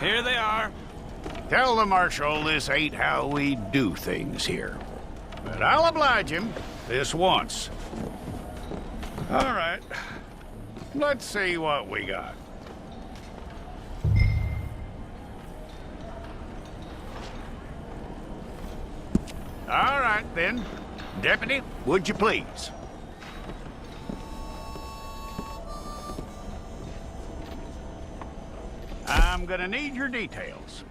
Here they are. Tell the Marshal this ain't how we do things here. But I'll oblige him this once. All right. Let's see what we got. All right, then. Deputy, would you please? I'm gonna need your details.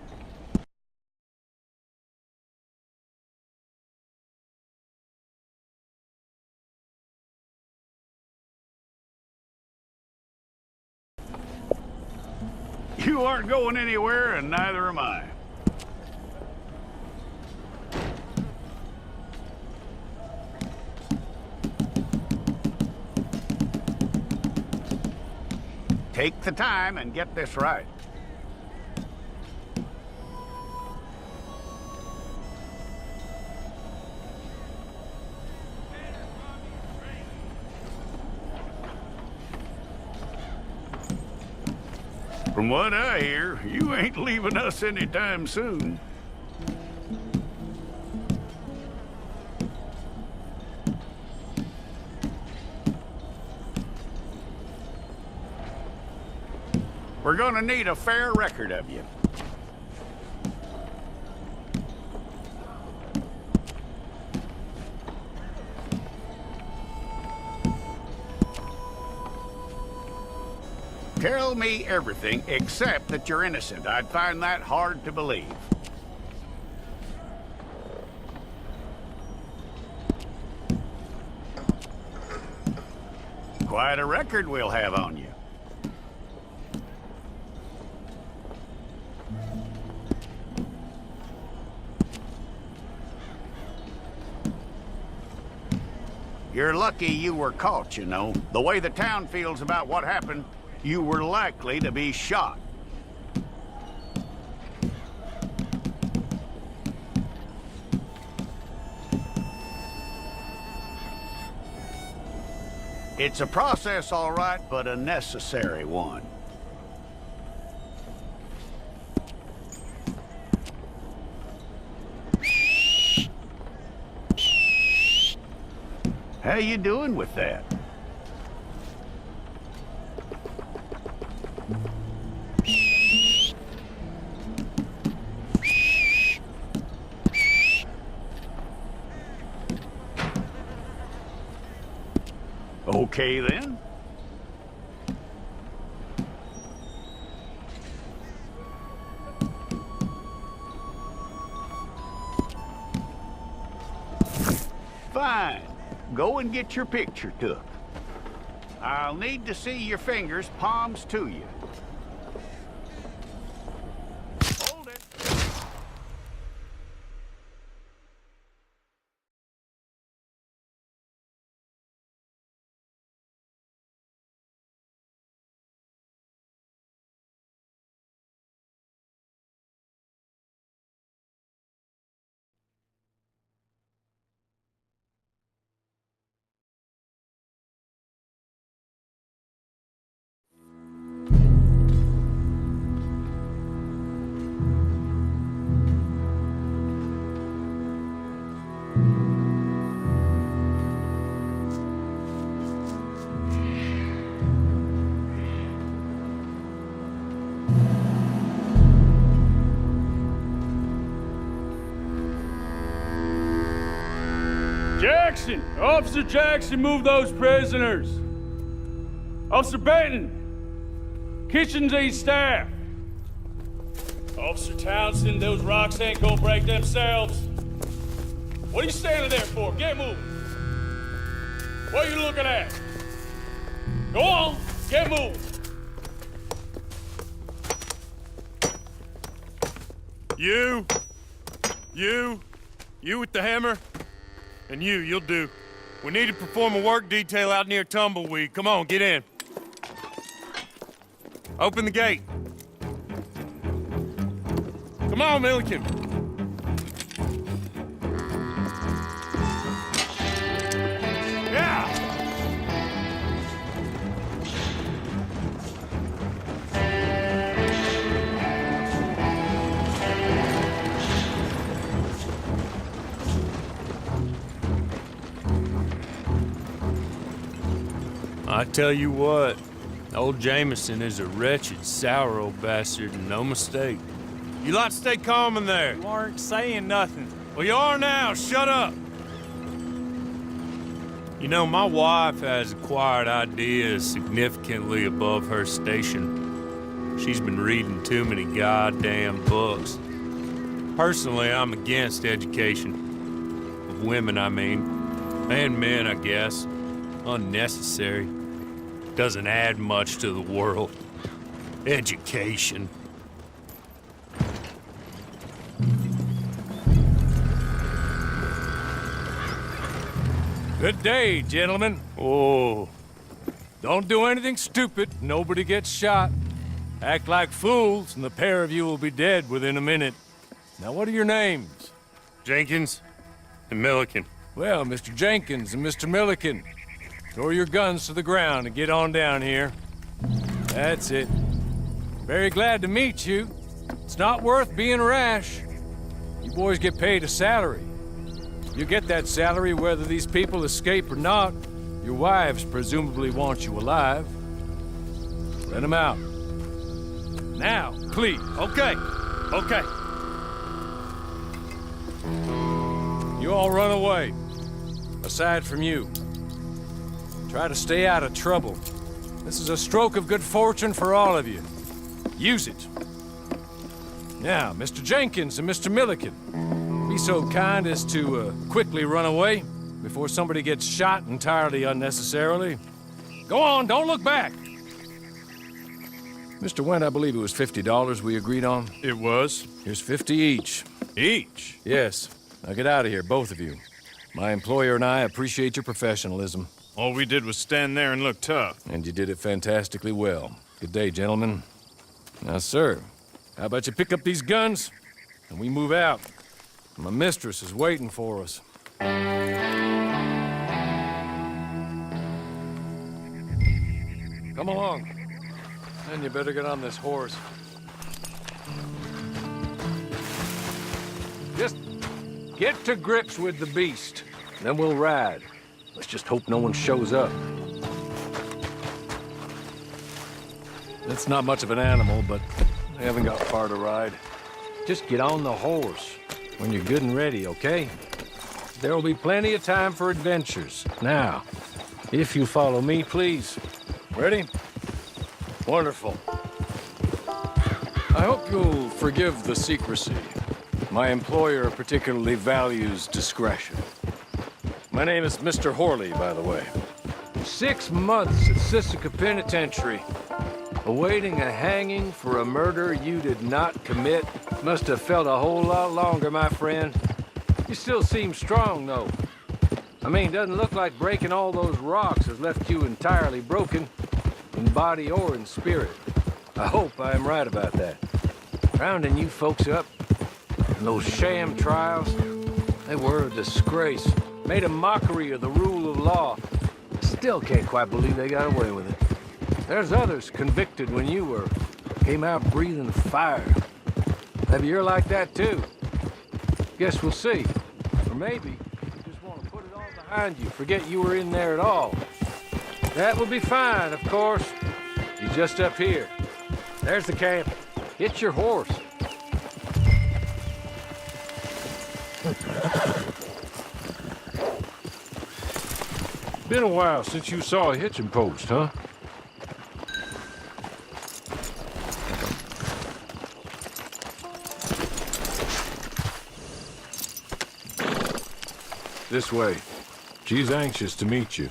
You aren't going anywhere, and neither am I. Take the time and get this right. From what I hear, you ain't leaving us anytime soon. We're gonna need a fair record of you. Tell me everything except that you're innocent. I'd find that hard to believe. Quite a record we'll have on you. You're lucky you were caught, you know. The way the town feels about what happened, you were likely to be shot. It's a process, all right, but a necessary one. How you doing with that? Okay, then. Fine. Go and get your picture took. I'll need to see your fingers, palms to you. Hold it. Jackson! Officer Jackson, move those prisoners! Officer Benton! Kitchens aid staff! Officer Townsend, those rocks ain't gonna break themselves. What are you standing there for? Get moving! What are you looking at? Go on, get moving! You with the hammer? And you'll do. We need to perform a work detail out near Tumbleweed. Come on, get in. Open the gate. Come on, Milliken. Yeah! I tell you what, old Jameson is a wretched, sour old bastard, and no mistake. You lot stay calm in there. You aren't saying nothing. Well, you are now. Shut up. You know, my wife has acquired ideas significantly above her station. She's been reading too many goddamn books. Personally, I'm against education. Of women, I mean. And men, I guess. Unnecessary. Doesn't add much to the world. Education. Good day, gentlemen. Oh, Don't do anything stupid. Nobody gets shot. Act like fools, and the pair of you will be dead within a minute. Now, what are your names? Jenkins and Milliken. Well, Mr. Jenkins and Mr. Milliken, throw your guns to the ground and get on down here. That's it. Very glad to meet you. It's not worth being rash. You boys get paid a salary. You get that salary whether these people escape or not. Your wives presumably want you alive. Let them out. Now, please. Okay. You all run away. Aside from you. Try to stay out of trouble. This is a stroke of good fortune for all of you. Use it. Now, Mr. Jenkins and Mr. Milliken, be so kind as to quickly run away before somebody gets shot entirely unnecessarily. Go on, don't look back. Mr. Wendt, I believe it was $50 we agreed on. It was. Here's 50 each. Each? Yes. Now get out of here, both of you. My employer and I appreciate your professionalism. All we did was stand there and look tough. And you did it fantastically well. Good day, gentlemen. Now, sir, how about you pick up these guns and we move out? My mistress is waiting for us. Come along. Then you better get on this horse. Just get to grips with the beast, then we'll ride. Let's just hope no one shows up. It's not much of an animal, but they haven't got far to ride. Just get on the horse when you're good and ready, okay? There will be plenty of time for adventures. Now, if you follow me, please. Ready? Wonderful. I hope you'll forgive the secrecy. My employer particularly values discretion. My name is Mr. Horley, by the way. 6 months at Sisika Penitentiary, awaiting a hanging for a murder you did not commit. Must have felt a whole lot longer, my friend. You still seem strong, though. I mean, doesn't look like breaking all those rocks has left you entirely broken, in body or in spirit. I hope I am right about that. Rounding you folks up, and those sham trials, they were a disgrace. Made a mockery of the rule of law. Still can't quite believe they got away with it. There's others convicted when you were. Came out breathing fire. Maybe you're like that too. Guess we'll see. Or maybe you just want to put it all behind you, forget you were in there at all. That will be fine, of course. You're just up here. There's the camp. Get your horse. Been a while since you saw a hitching post, huh? This way. She's anxious to meet you.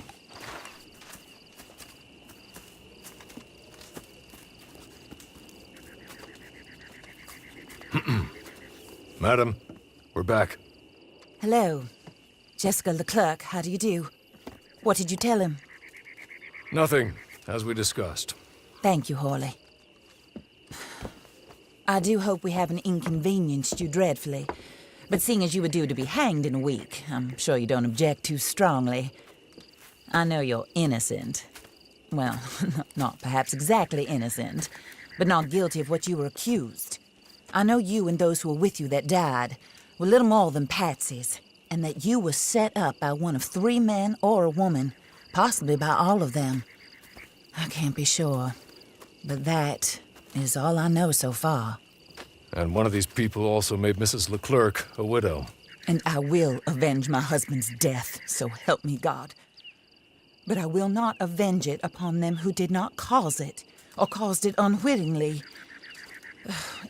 Madam, we're back. Hello. Jessica Leclerc, how do you do? What did you tell him? Nothing, as we discussed. Thank you, Horley. I do hope we haven't inconvenienced you dreadfully. But seeing as you were due to be hanged in a week, I'm sure you don't object too strongly. I know you're innocent. Well, not perhaps exactly innocent, but not guilty of what you were accused. I know you and those who were with you that died were little more than patsies, and that you were set up by one of 3 men or a woman, possibly by all of them. I can't be sure. But that is all I know so far. And one of these people also made Mrs. Leclerc a widow. And I will avenge my husband's death, so help me God. But I will not avenge it upon them who did not cause it, or caused it unwittingly.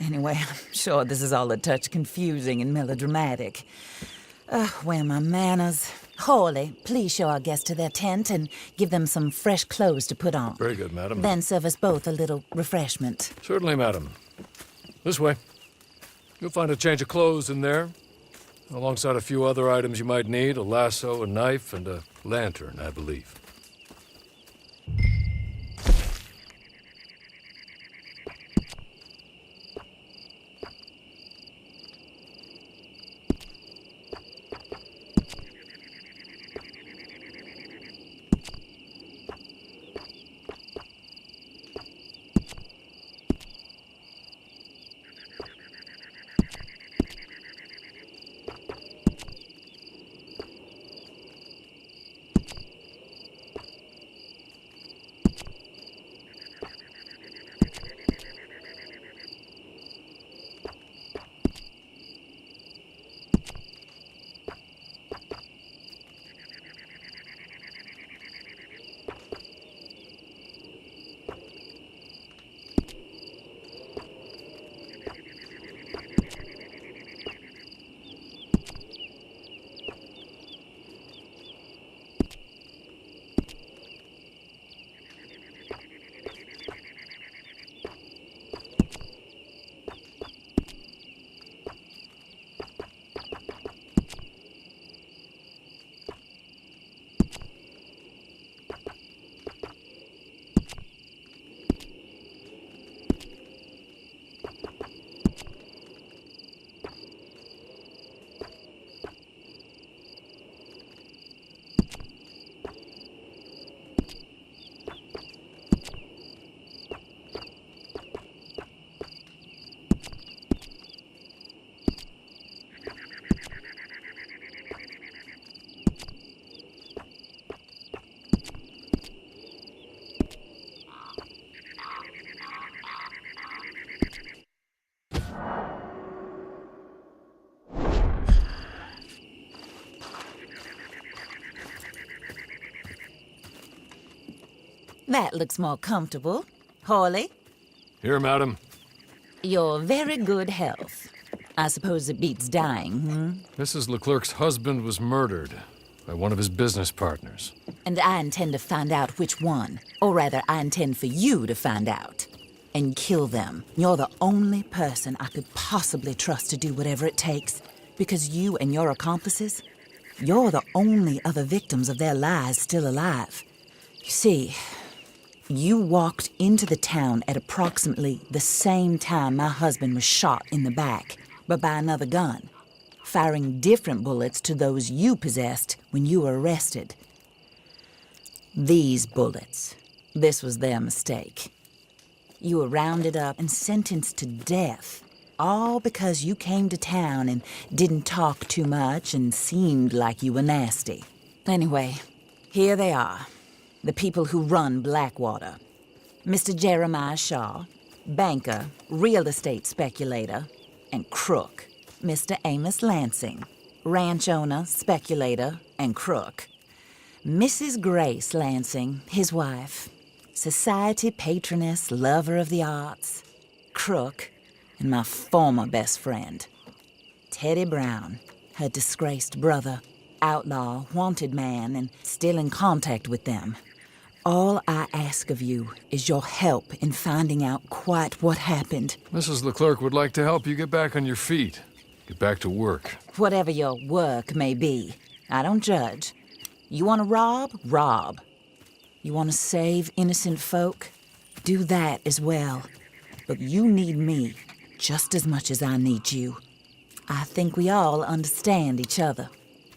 Anyway, I'm sure this is all a touch confusing and melodramatic. Where are my manners? Hawley, please show our guests to their tent and give them some fresh clothes to put on. Very good, madam. Then serve us both a little refreshment. Certainly, madam. This way. You'll find a change of clothes in there, alongside a few other items you might need, a lasso, a knife, and a lantern, I believe. That looks more comfortable. Hawley, Here, madam. you're very good health. I suppose it beats dying, hmm? Mrs. Leclerc's husband was murdered by one of his business partners. And I intend to find out which one. Or rather, I intend for you to find out. And kill them. You're the only person I could possibly trust to do whatever it takes. Because you and your accomplices, you're the only other victims of their lies still alive. You see, you walked into the town at approximately the same time my husband was shot in the back, but by another gun, firing different bullets to those you possessed when you were arrested. These bullets, this was their mistake. You were rounded up and sentenced to death, all because you came to town and didn't talk too much and seemed like you were nasty. Anyway, here they are. The people who run Blackwater. Mr. Jeremiah Shaw, banker, real estate speculator, and crook. Mr. Amos Lansing, ranch owner, speculator, and crook. Mrs. Grace Lansing, his wife, society patroness, lover of the arts, crook, and my former best friend. Teddy Brown, her disgraced brother, outlaw, wanted man, and still in contact with them. All I ask of you is your help in finding out quite what happened. Mrs. Leclerc would like to help you get back on your feet. Get back to work. Whatever your work may be, I don't judge. You want to rob? Rob. You want to save innocent folk? Do that as well. But you need me just as much as I need you. I think we all understand each other.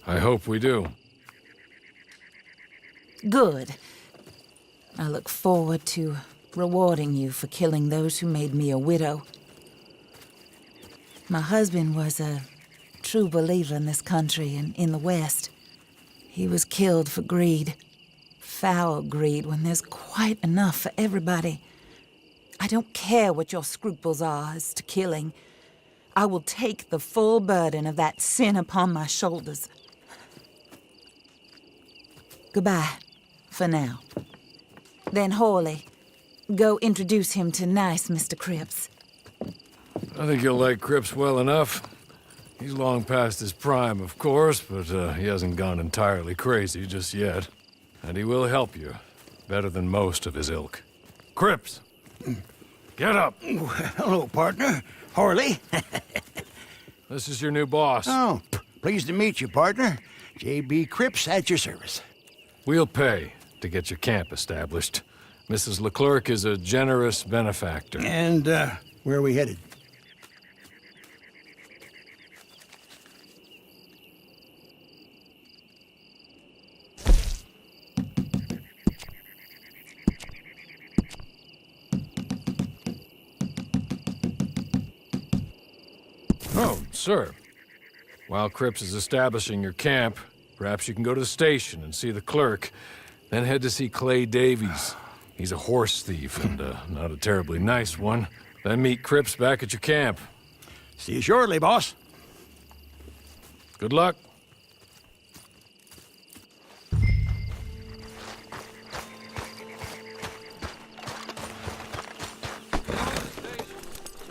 I hope we do. Good. I look forward to rewarding you for killing those who made me a widow. My husband was a true believer in this country and in the West. He was killed for greed. foul greed when there's quite enough for everybody. I don't care what your scruples are as to killing. I will take the full burden of that sin upon my shoulders. Goodbye, for now. Then, Hawley, go introduce him to nice Mr. Cripps. I think you'll like Cripps well enough. He's long past his prime, of course, but he hasn't gone entirely crazy just yet. And he will help you, better than most of his ilk. Cripps! Get up! Hello, partner. Hawley. This is your new boss. Oh, pleased to meet you, partner. J.B. Cripps at your service. We'll pay to get your camp established. Mrs. Leclerc is a generous benefactor. And, where are we headed? Oh, sir. While Cripps is establishing your camp, perhaps you can go to the station and see the clerk, then head to see Clay Davies. He's a horse thief, and not a terribly nice one. Then meet Cripps back at your camp. See you shortly, boss. Good luck.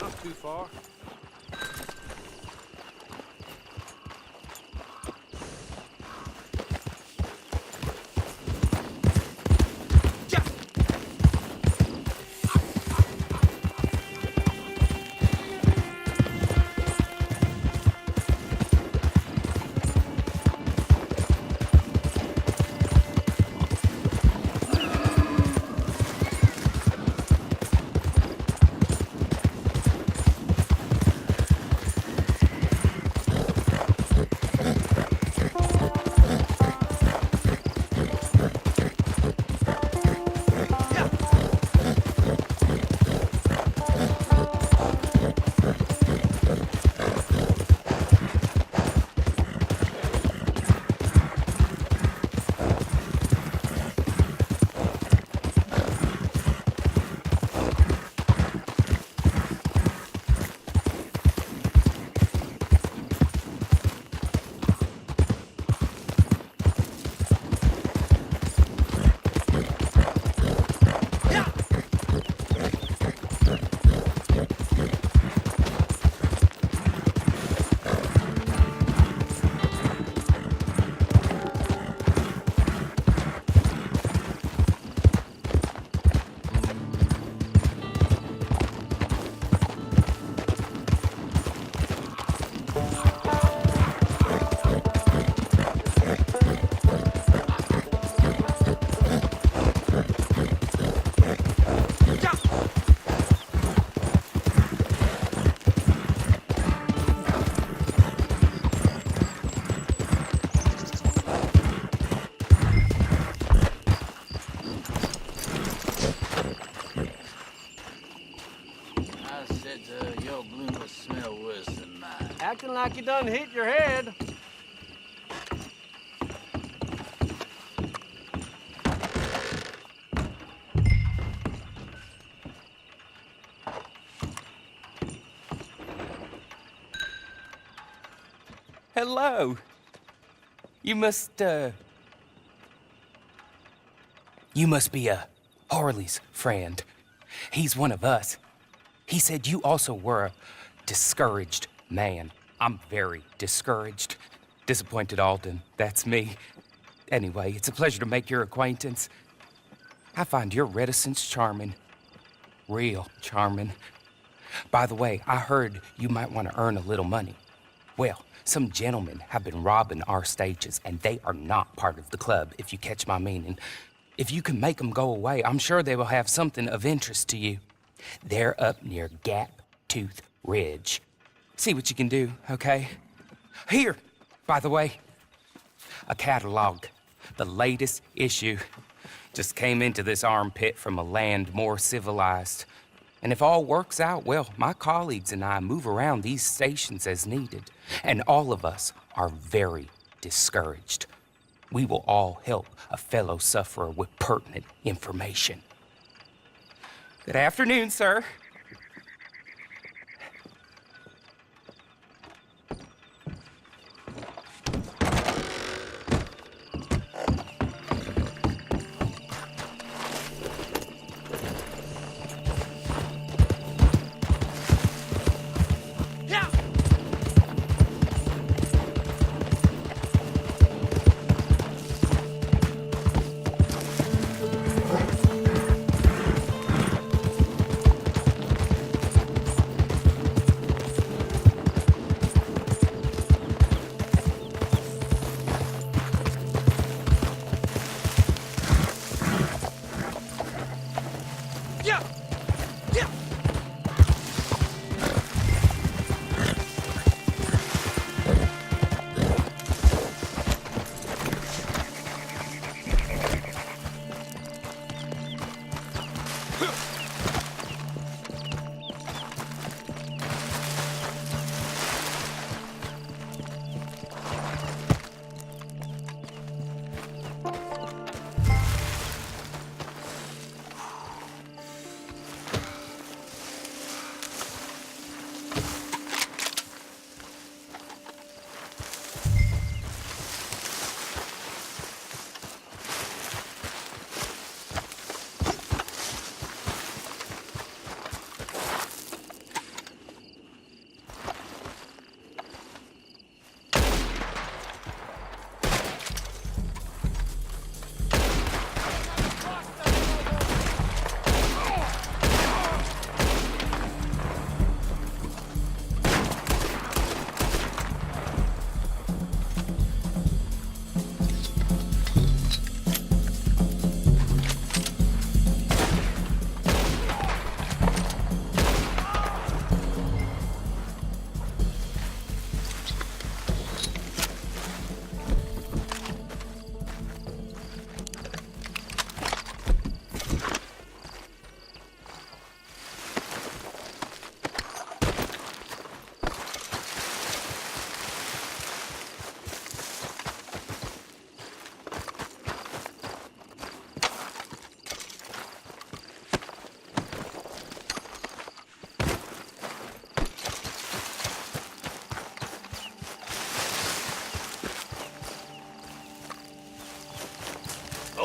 Not too far. Acting like you done hit your head. Hello. You must be Harley's friend. He's one of us. He said you also were a discouraged man. I'm very discouraged. Disappointed Alden, that's me. Anyway, it's a pleasure to make your acquaintance. I find your reticence charming. Real charming. By the way, I heard you might want to earn a little money. Well, some gentlemen have been robbing our stages, and they are not part of the club, if you catch my meaning. If you can make them go away, I'm sure they will have something of interest to you. They're up near Gap Tooth Ridge. See what you can do, okay? Here, by the way, a catalog. The latest issue. Just came into this armpit from a land more civilized. And if all works out, well, my colleagues and I move around these stations as needed. And all of us are very discouraged. we will all help a fellow sufferer with pertinent information. Good afternoon, sir.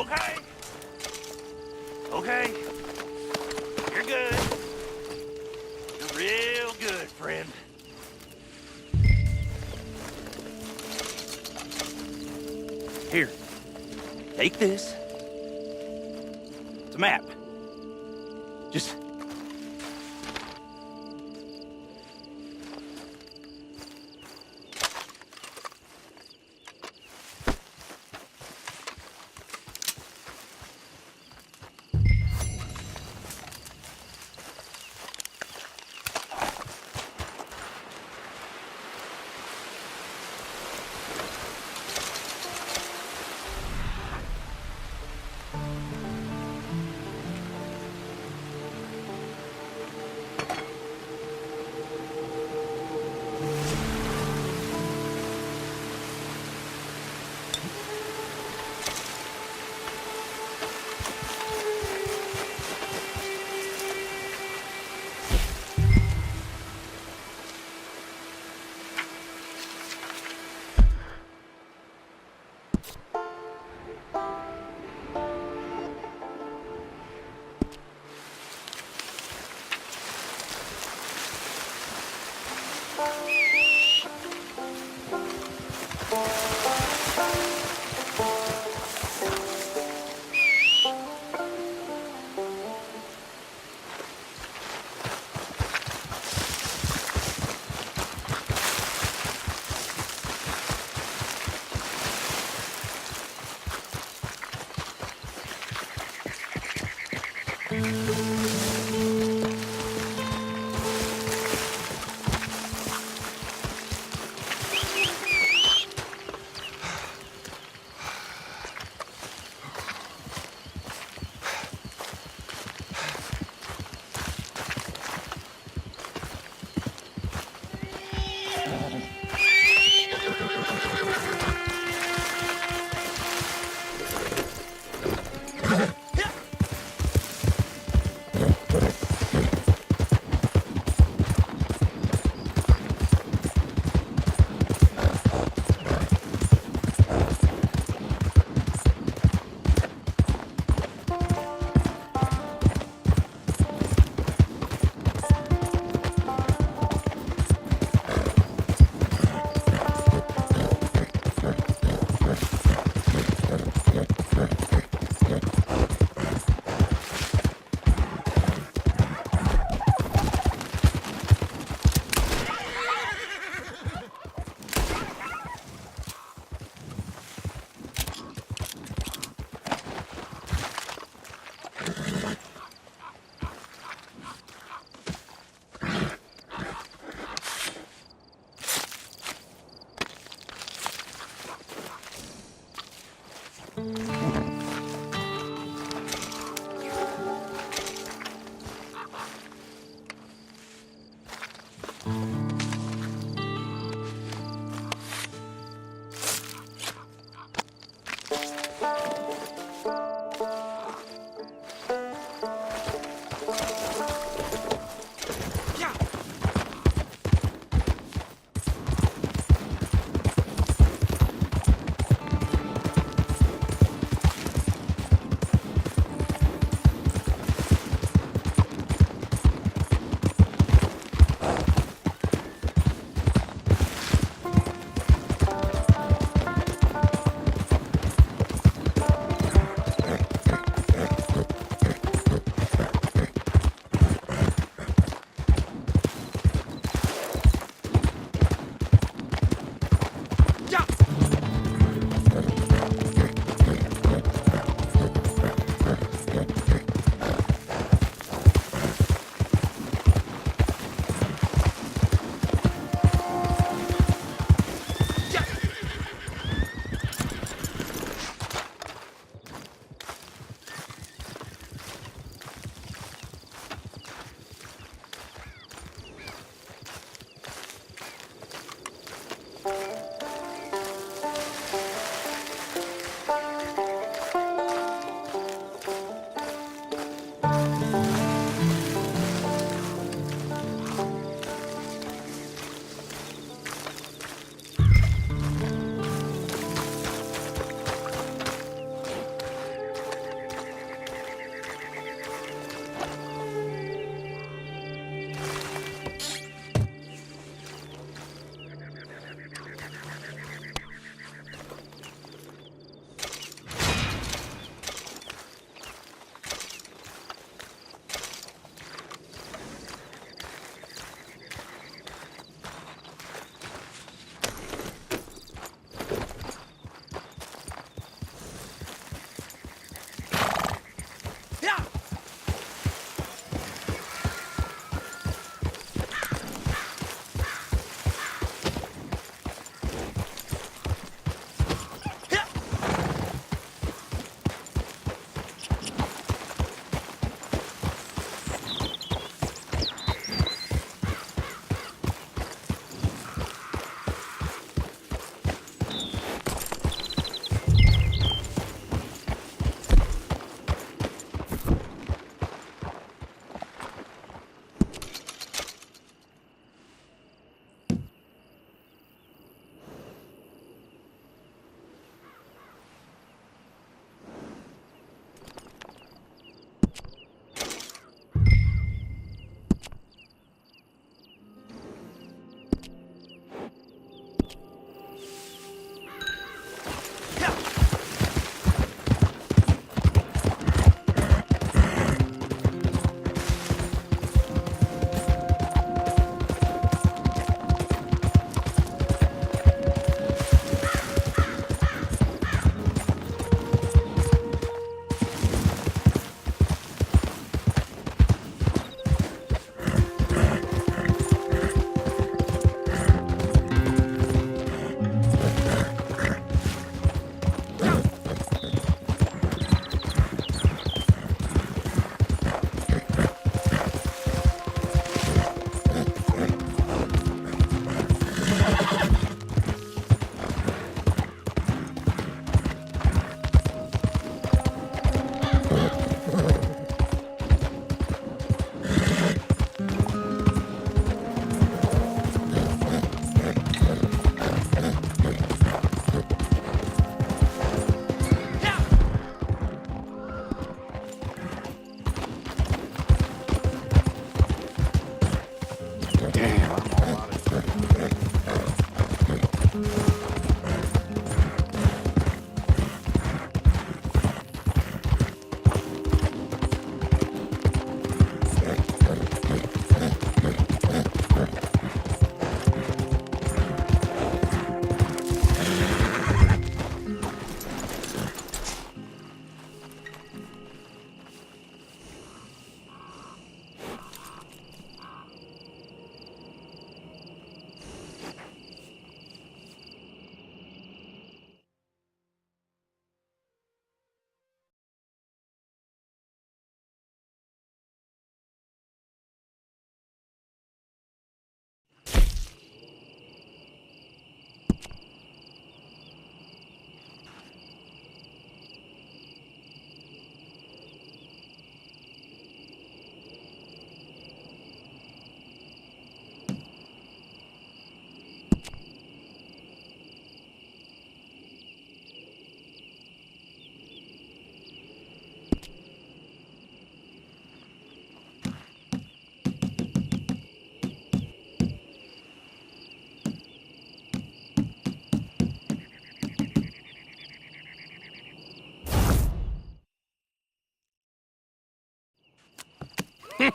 Okay. Okay. You're good. You're real good, friend. Here. Take this. It's a map. Just...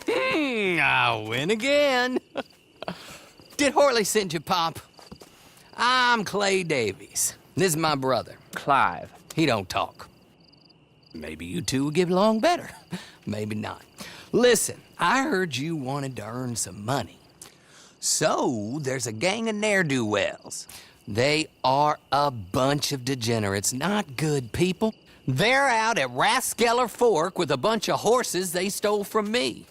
I win again. Did Horley send you, Pop? I'm Clay Davies. This is my brother, Clive. He don't talk. Maybe you two will get along better. Maybe not. Listen, I heard you wanted to earn some money. So, there's a gang of ne'er-do-wells. They are a bunch of degenerates, not good people. They're out at Raskeller Fork with a bunch of horses they stole from me.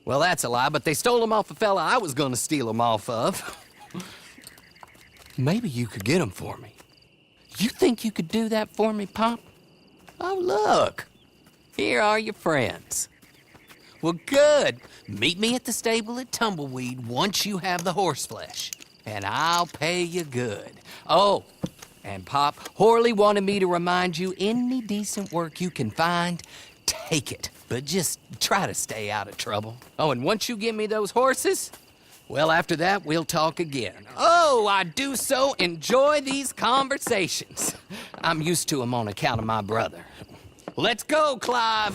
Well, that's a lie, but they stole them off a fella I was gonna steal them off of. Maybe you could get them for me. You think you could do that for me, Pop? Oh, look. Here are your friends. Well, good. Meet me at the stable at Tumbleweed once you have the horse flesh, and I'll pay you good. Oh, and Pop, Horley wanted me to remind you, any decent work you can find, take it. But just try to stay out of trouble. Oh, and once you give me those horses, well, after that, we'll talk again. Oh, I do so enjoy these conversations. I'm used to them on account of my brother. Let's go, Clive.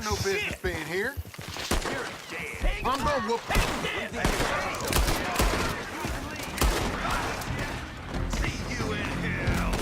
No business being here. I'm gonna whoop See you in hell.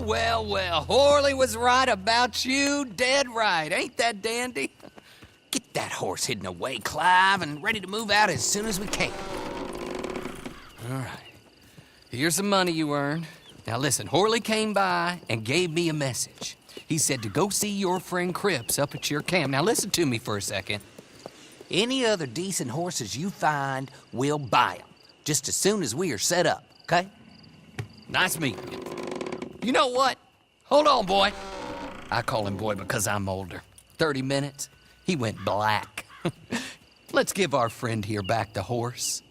well, well. Horley was right about you, dead right. Ain't that dandy? Get that horse hidden away, Clive, and ready to move out as soon as we can. All right. Here's the money you earned. Now listen, Horley came by and gave me a message. He said to go see your friend Cripps up at your camp. Now listen to me for a second. Any other decent horses you find, we'll buy them. Just as soon as we are set up, okay? Nice meeting you. You know what? Hold on, boy. I call him boy because I'm older. 30 minutes, he went black. Let's give our friend here back the horse.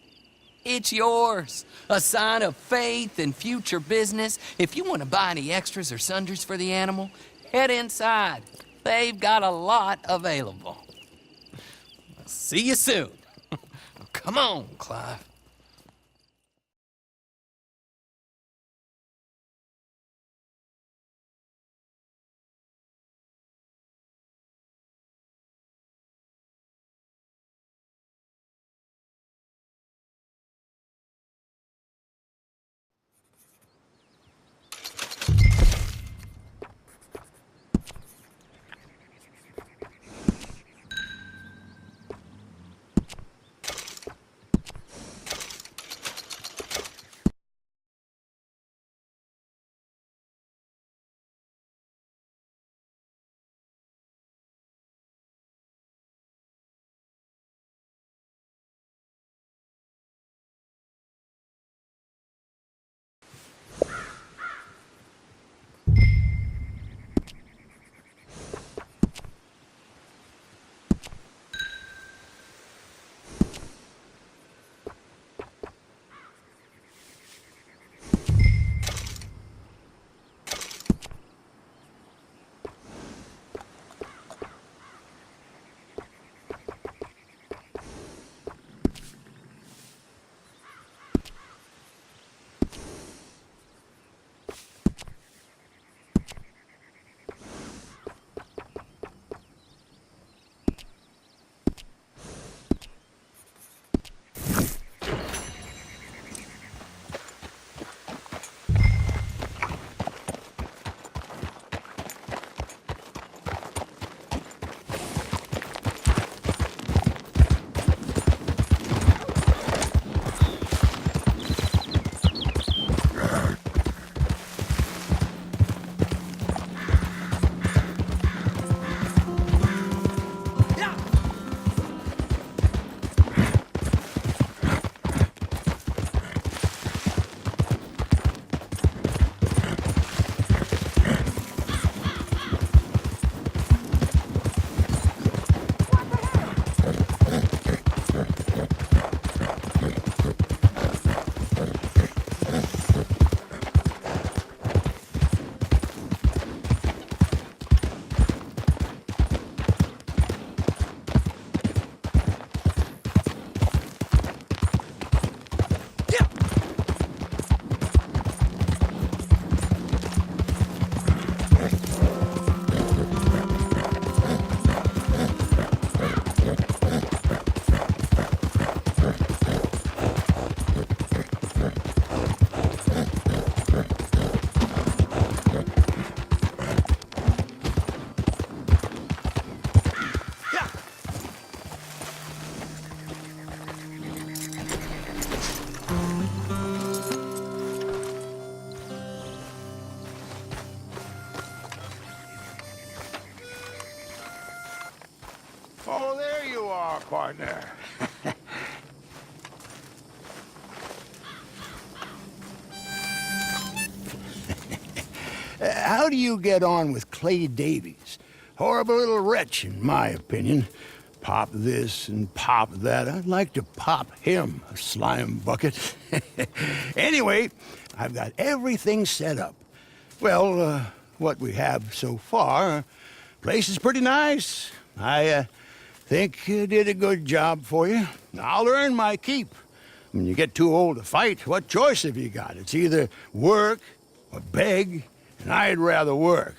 It's yours. A sign of faith and future business. If you want to buy any extras or sundries for the animal, head inside. They've got a lot available. See you soon. Come on, Clive. Oh, there you are, partner. How do you get on with Clay Davies? Horrible little wretch, in my opinion. Pop this and pop that. I'd like to pop him, a slime bucket. Anyway, I've got everything set up. Well, what we have so far, place is pretty nice. I think you did a good job for you. I'll earn my keep. When you get too old to fight, what choice have you got? It's either work or beg, and I'd rather work.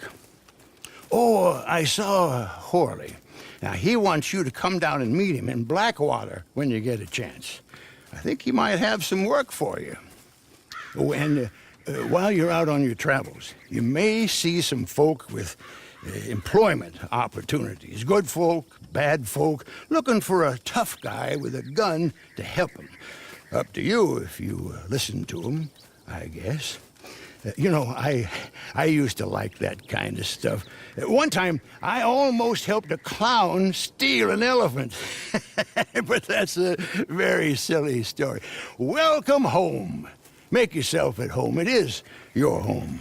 Oh, I saw Horley. Now, he wants you to come down and meet him in Blackwater when you get a chance. I think he might have some work for you. Oh, and While you're out on your travels, you may see some folk with employment opportunities. Good folk, bad folk, looking for a tough guy with a gun to help them. Up to you if you listen to them, I guess. You know, I used to like that kind of stuff. One time, I almost helped a clown steal an elephant. But that's a very silly story. Welcome home. Make yourself at home. It is your home.